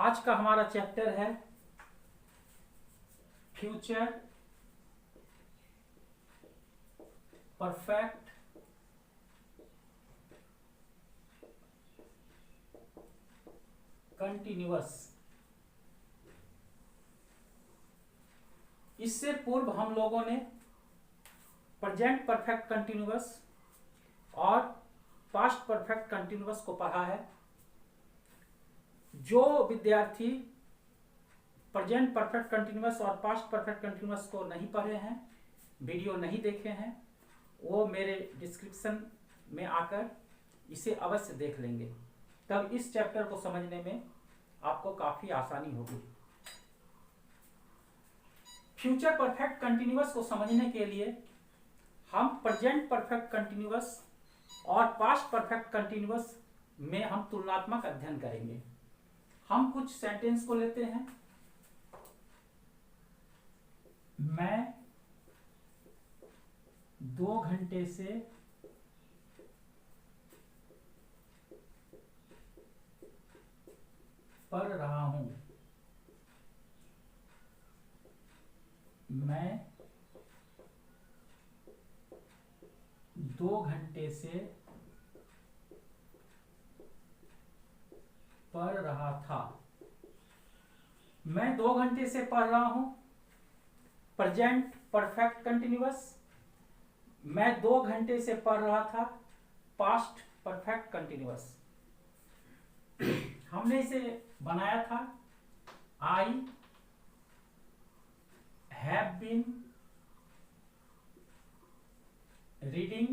आज का हमारा चैप्टर है फ्यूचर परफेक्ट कंटिन्यूअस। इससे पूर्व हम लोगों ने प्रेजेंट परफेक्ट कंटिन्यूअस और पास्ट परफेक्ट कंटिन्यूअस को पढ़ा है। जो विद्यार्थी प्रेजेंट परफेक्ट कंटिन्यूअस और पास्ट परफेक्ट कंटिन्यूअस को नहीं पढ़े हैं, वीडियो नहीं देखे हैं, वो मेरे डिस्क्रिप्शन में आकर इसे अवश्य देख लेंगे, तब इस चैप्टर को समझने में आपको काफी आसानी होगी। फ्यूचर परफेक्ट कंटिन्यूअस को समझने के लिए हम प्रेजेंट परफेक्ट कंटिन्यूअस और पास्ट परफेक्ट कंटिन्यूअस में हम तुलनात्मक अध्ययन करेंगे। हम कुछ सेंटेंस को लेते हैं। मैं 2 घंटे से पढ़ रहा हूं। मैं 2 घंटे से पढ़ रहा था। मैं 2 घंटे से पढ़ रहा हूं, प्रेजेंट परफेक्ट कंटिन्यूअस। मैं 2 घंटे से पढ़ रहा था, पास्ट परफेक्ट कंटिन्यूअस। हमने इसे बनाया था I have been reading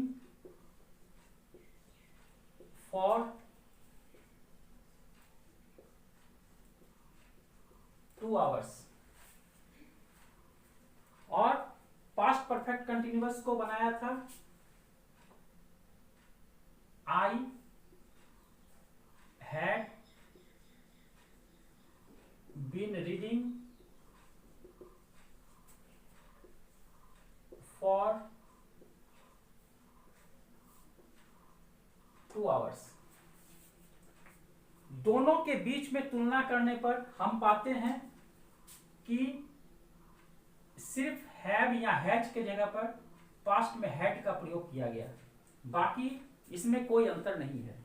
for 2 hours. और पास्ट परफेक्ट कंटिन्यूअस को बनाया था I had been reading for 2 hours. दोनों के बीच में तुलना करने पर हम पाते हैं कि सिर्फ हैव या हैज के जगह पर पास्ट में हैड का प्रयोग किया गया, बाकी इसमें कोई अंतर नहीं है।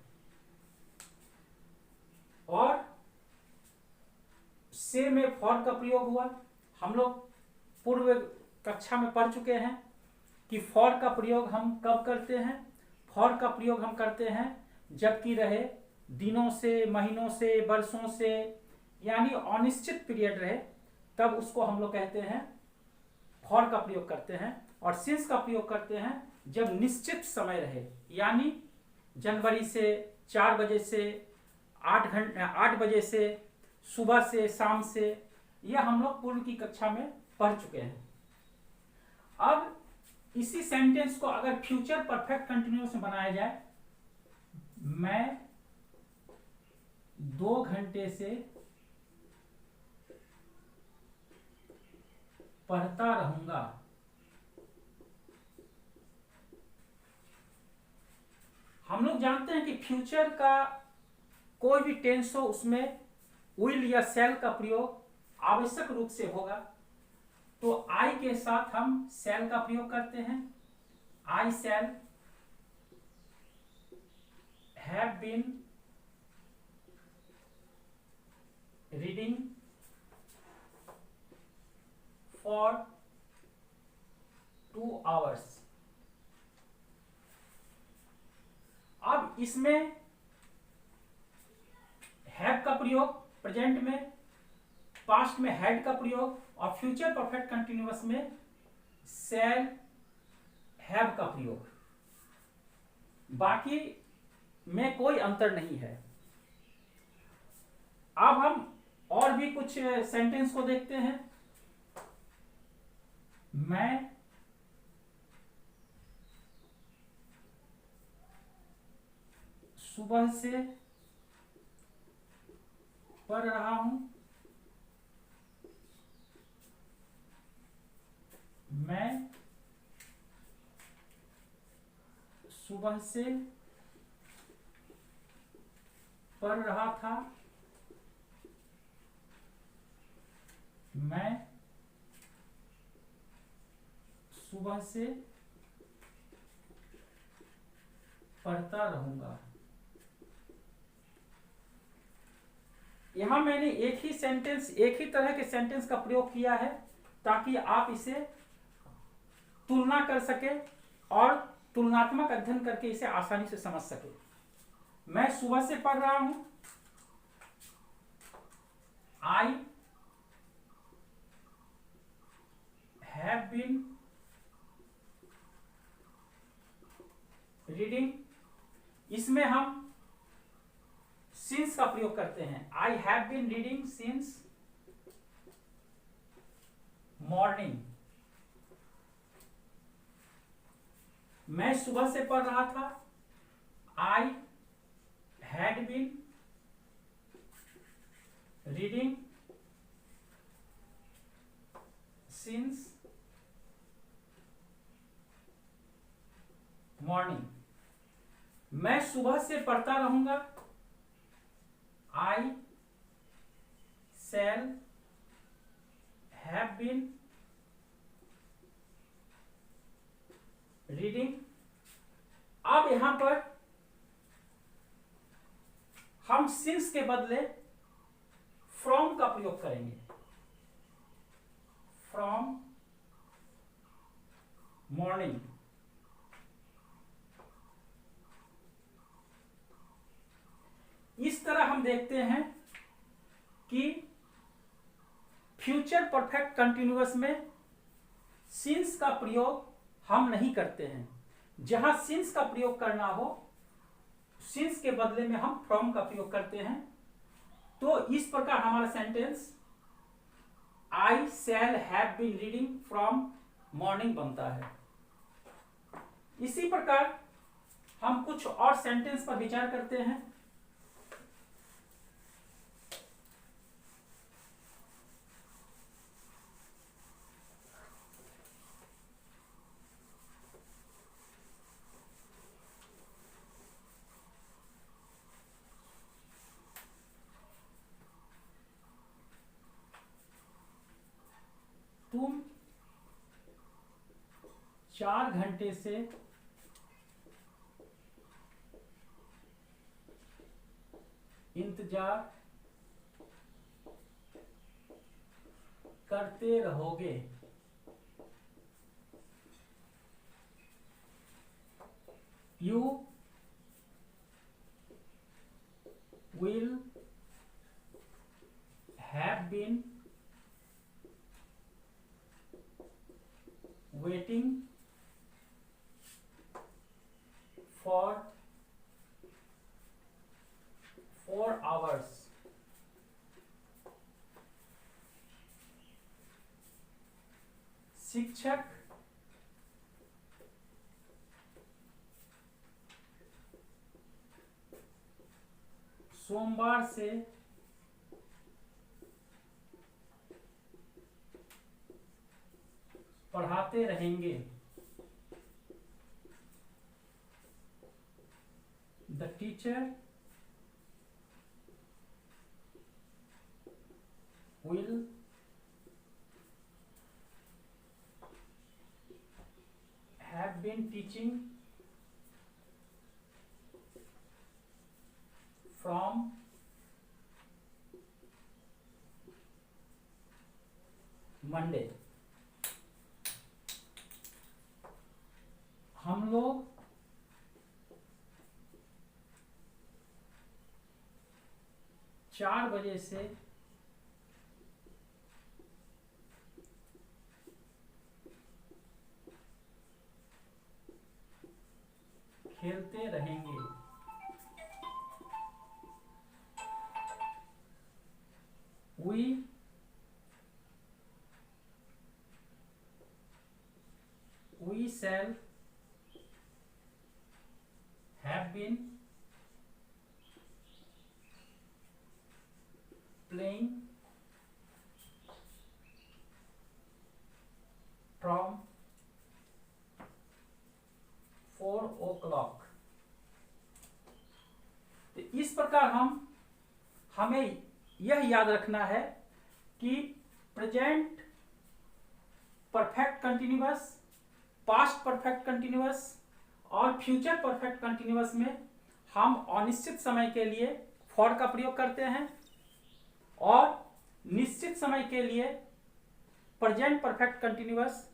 और से में फॉर का प्रयोग हुआ। हम लोग पूर्व कक्षा में पढ़ चुके हैं कि फॉर का प्रयोग हम कब करते हैं। फॉर का प्रयोग हम करते हैं जबकि रहे दिनों से, महीनों से, वर्षों से, यानी अनिश्चित पीरियड रहे, तब उसको हम लोग कहते हैं फॉर का प्रयोग करते हैं। और सिंस का प्रयोग करते हैं जब निश्चित समय रहे, यानी जनवरी से 4 बजे से 8 बजे से, सुबह से, शाम से। यह हम लोग पूर्व की कक्षा में पढ़ चुके हैं। अब इसी सेंटेंस को अगर फ्यूचर परफेक्ट कंटिन्यूअस में बनाया जाए, मैं 2 घंटे से पढ़ता रहूंगा। हम लोग जानते हैं कि फ्यूचर का कोई भी टेंस हो उसमें विल या शैल का प्रयोग आवश्यक रूप से होगा। तो आई के साथ हम शैल का प्रयोग करते हैं। I shall have been reading for 2 hours. अब इसमें हैव का प्रयोग प्रेजेंट में, पास्ट में हैड का प्रयोग, और फ्यूचर परफेक्ट कंटिन्यूअस में शैल हैव का प्रयोग। बाकी में कोई अंतर नहीं है। अब हम और भी कुछ सेंटेंस को देखते हैं। मैं सुबह से पढ़ रहा हूं। मैं सुबह से पढ़ रहा था। मैं सुबह से पढ़ता रहूंगा। यहां मैंने एक ही सेंटेंस, एक ही तरह के सेंटेंस का प्रयोग किया है ताकि आप इसे तुलना कर सके और तुलनात्मक अध्ययन करके इसे आसानी से समझ सके। मैं सुबह से पढ़ रहा हूं, आई हैव बीन रीडिंग। इसमें हम सिंस का प्रयोग करते हैं। I have been reading since morning. मैं सुबह से पढ़ रहा था, I had been reading since morning. मैं सुबह से पढ़ता रहूंगा, I shall have been reading. अब यहां पर हम सिंस के बदले फ्रॉम का प्रयोग करेंगे। From morning. इस तरह हम देखते हैं कि फ्यूचर परफेक्ट कंटिन्यूअस में सिंस का प्रयोग हम नहीं करते हैं। जहां सिंस का प्रयोग करना हो, सिंस के बदले में हम फ्रॉम का प्रयोग करते हैं। तो इस प्रकार हमारा sentence I shall have been reading from morning बनता है। इसी प्रकार हम कुछ और सेंटेंस पर विचार करते हैं। तुम 4 घंटे से इंतजार करते रहोगे। You will have been waiting for 4 hours। शिक्षक सोमवार से पढ़ाते रहेंगे। The teacher will have been teaching from Monday। हम लोग चार बजे से खेलते रहेंगे। We shall have been playing from 4 o'clock। तो इस प्रकार हमें यह याद रखना है कि present perfect continuous, past perfect continuous और फ्यूचर परफेक्ट कंटिन्यूअस में हम अनिश्चित समय के लिए फॉर का प्रयोग करते हैं और निश्चित समय के लिए प्रेजेंट परफेक्ट कंटिन्यूअस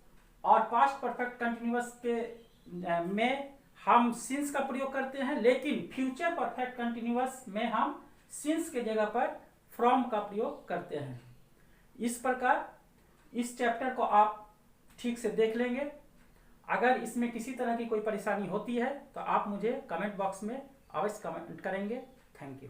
और पास्ट परफेक्ट कंटिन्यूअस के में हम सिंस का प्रयोग करते हैं, लेकिन फ्यूचर परफेक्ट कंटिन्यूअस में हम सिंस के जगह पर फ्रॉम का प्रयोग करते हैं। इस प्रकार इस चैप्टर को आप ठीक से देख लेंगे। अगर इसमें किसी तरह की कोई परेशानी होती है तो आप मुझे कमेंट बॉक्स में अवश्य कमेंट करेंगे। Thank you.